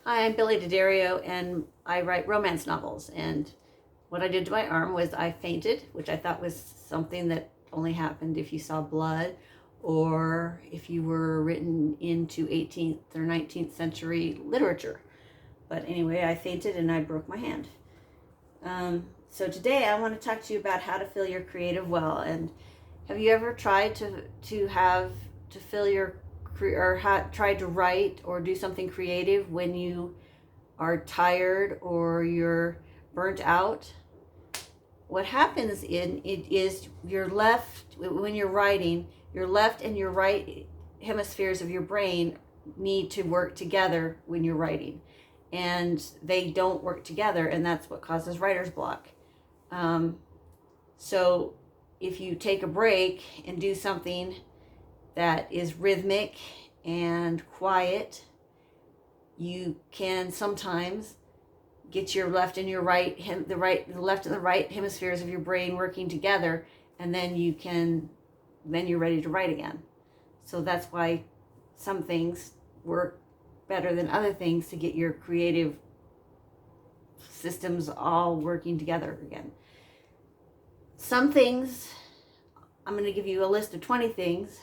Hi, I'm Billy D'Addario, and I write romance novels. And what I did to my arm was I fainted, which I thought was something that only happened if you saw blood or if you were written into 18th or 19th century literature. But anyway, I fainted and I broke my hand. So today I want to talk to you about how to fill your creative well. And have you ever tried to fill your tried to write or do something creative when you are tired or you're burnt out? What happens in it is your left, when you're writing, your left and your right hemispheres of your brain need to work together when you're writing, and they don't work together, and that's what causes writer's block. So if you take a break and do something that is rhythmic and quiet, you can sometimes get your left and your right, the left and the right hemispheres of your brain working together, and then you're ready to write again. So that's why some things work better than other things, to get your creative systems all working together again. Some things, I'm going to give you a list of 20 things.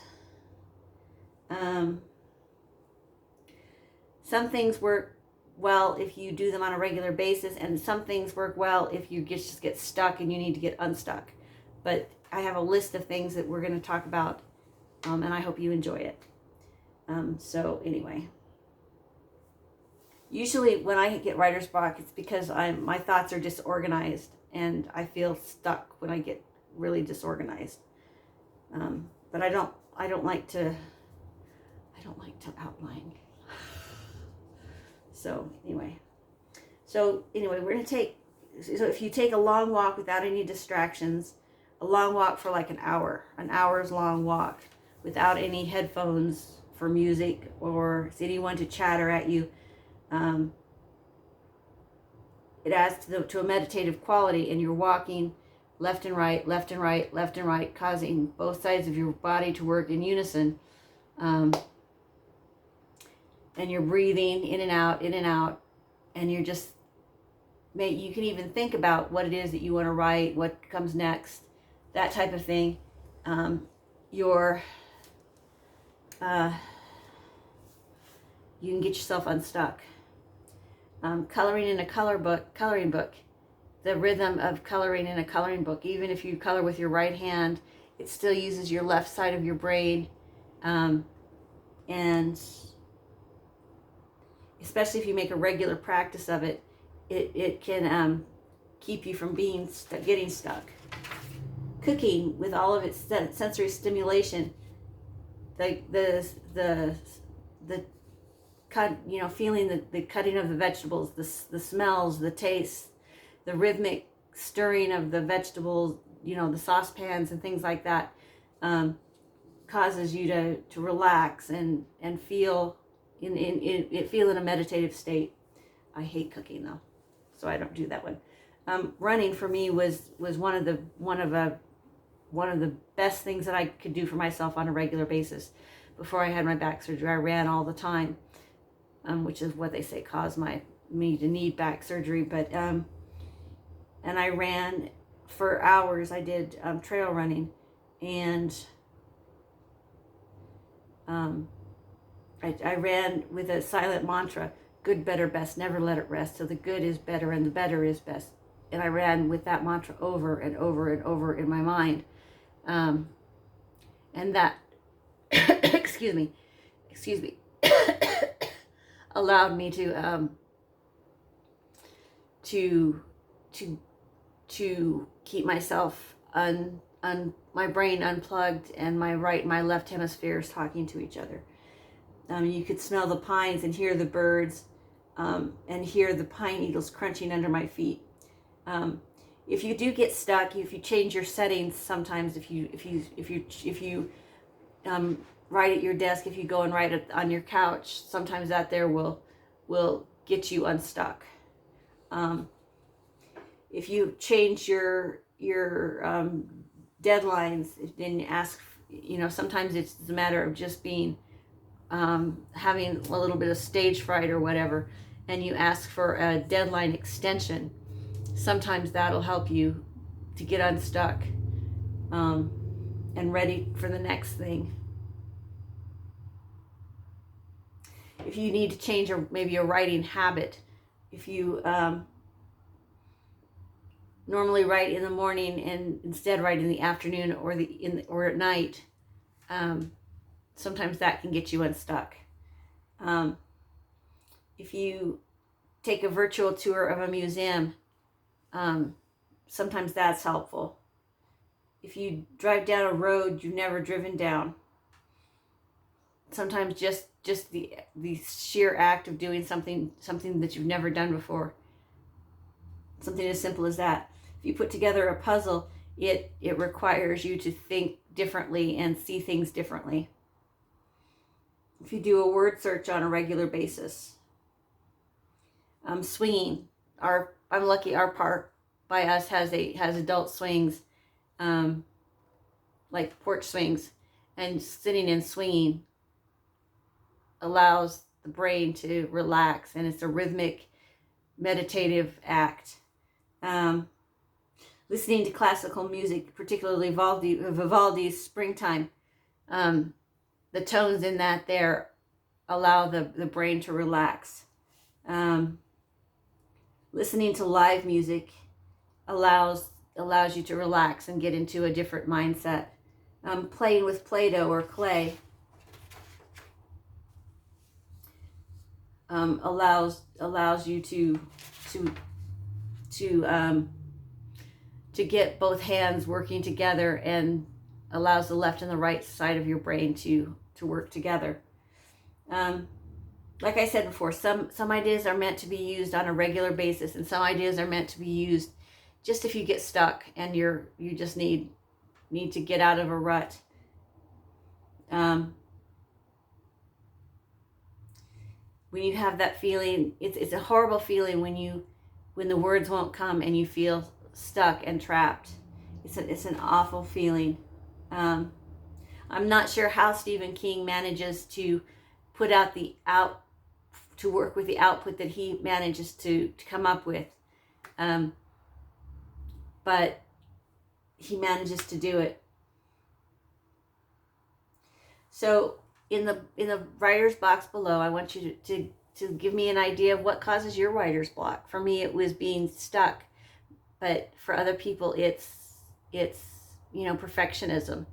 Some things work well if you do them on a regular basis, and some things work well if you just get stuck and you need to get unstuck. But I have a list of things that we're going to talk about, and I hope you enjoy it. So anyway, usually when I get writer's block, it's because my thoughts are disorganized, and I feel stuck when I get really disorganized. But I don't like to outline. So anyway, we're going to so if you take a long walk without any distractions, a long walk for like an hour's long walk without any headphones for music or anyone to chatter at you, it adds to a meditative quality, and you're walking left and right, left and right, left and right, causing both sides of your body to work in unison. And you're breathing in and out, and you're just, you can even think about what it is that you want to write, what comes next, that type of thing. You can get yourself unstuck. Coloring in a coloring book, the rhythm of coloring in a coloring book, even if you color with your right hand, it still uses your left side of your brain, and especially if you make a regular practice of it, it can keep you from getting stuck. Cooking, with all of its sensory stimulation, the cut, feeling the cutting of the vegetables, the smells, the tastes, the rhythmic stirring of the vegetables, the saucepans and things like that, causes you to relax and feel in a meditative state. I hate cooking though, so I don't do that one. Running for me was one of the best things that I could do for myself on a regular basis. Before I had my back surgery, I ran all the time, which is what they say caused me to need back surgery. But and I ran for hours. I did trail running, and I ran with a silent mantra: good, better, best, never let it rest till the good is better and the better is best. And I ran with that mantra over and over and over in my mind. And that, excuse me, allowed me to keep myself my brain unplugged, and my left hemispheres talking to each other. You could smell the pines and hear the birds, and hear the pine needles crunching under my feet. If you do get stuck, if you change your settings, sometimes if you write at your desk, if you go and write it on your couch, sometimes that there will get you unstuck. If you change your deadlines, then you ask, sometimes it's a matter of just being having a little bit of stage fright or whatever, and you ask for a deadline extension, sometimes that'll help you to get unstuck and ready for the next thing. If you need to change maybe a writing habit, if you normally write in the morning and instead write in the afternoon or at night, sometimes that can get you unstuck. If you take a virtual tour of a museum, sometimes that's helpful. If you drive down a road you've never driven down, sometimes just the sheer act of doing something that you've never done before, something as simple as that. If you put together a puzzle, it requires you to think differently and see things differently. If you do a word search on a regular basis, swinging. I'm lucky our park by us has adult swings, like porch swings, and sitting and swinging allows the brain to relax, and it's a rhythmic, meditative act. Listening to classical music, particularly Vivaldi's Springtime, the tones in that there allow the brain to relax. Listening to live music allows you to relax and get into a different mindset. Playing with Play-Doh or clay allows you to get both hands working together, and allows the left and the right side of your brain to work together. Like I said before, some ideas are meant to be used on a regular basis, and some ideas are meant to be used just if you get stuck and you just need to get out of a rut. When you have that feeling, it's a horrible feeling when the words won't come and you feel stuck and trapped. It's an awful feeling. I'm not sure how Stephen King manages to put out to work with the output that he manages to come up with, but he manages to do it. So in the writer's box below, I want you to give me an idea of what causes your writer's block. For me, it was being stuck, but for other people, it's perfectionism,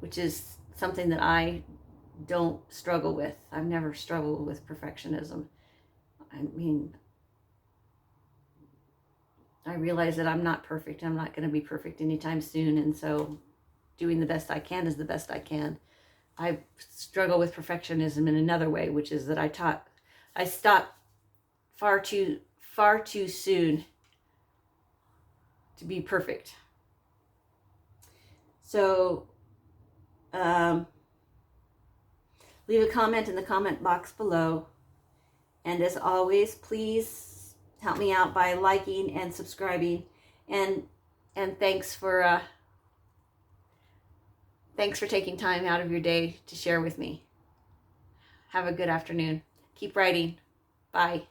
which is something that I don't struggle with. I've never struggled with perfectionism. I mean, I realize that I'm not perfect. I'm not going to be perfect anytime soon, and so doing the best I can is the best I can. I struggle with perfectionism in another way, which is that I stopped far too soon to be perfect. So leave a comment in the comment box below, and as always, please help me out by liking and subscribing, and thanks for taking time out of your day to share with me. Have a good afternoon. Keep writing. Bye.